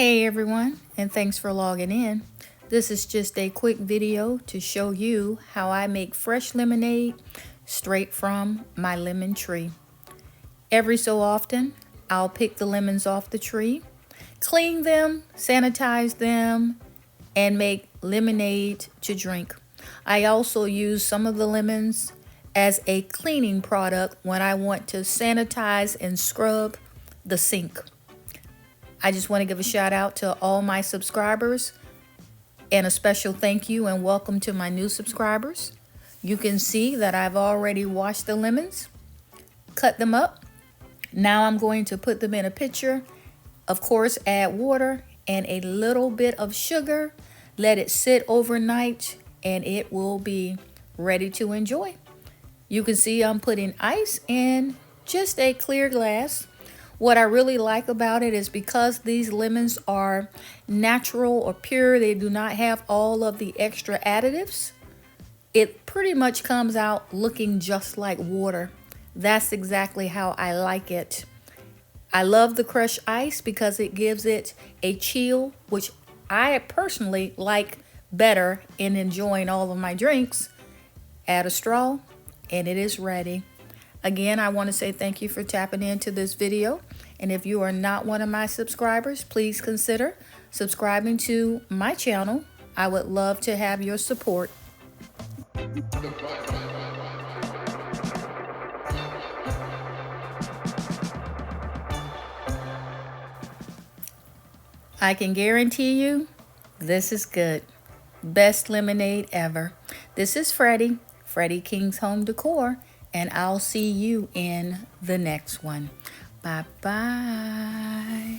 Hey everyone, and thanks for logging in. This is just a quick video to show you how I make fresh lemonade straight from my lemon tree. Every so often, I'll pick the lemons off the tree, clean them, sanitize them, and make lemonade to drink. I also use some of the lemons as a cleaning product when I want to sanitize and scrub the sink. I just want to give a shout out to all my subscribers and a special thank you and welcome to my new subscribers. You can see that I've already washed the lemons, cut them up. Now I'm going to put them in a pitcher. Of course, add water and a little bit of sugar. Let it sit overnight and it will be ready to enjoy. You can see I'm putting ice in just a clear glass. What I really like about it is because these lemons are natural or pure, they do not have all of the extra additives. It pretty much comes out looking just like water. That's exactly how I like it. I love the crushed ice because it gives it a chill, which I personally like better in enjoying all of my drinks. Add a straw and it is ready. Again, I want to say thank you for tapping into this video. And if you are not one of my subscribers, please consider subscribing to my channel. I would love to have your support. I can guarantee you this is good. Best lemonade ever. This is Freddie King's Home Decor, and I'll see you in the next one. Bye-bye.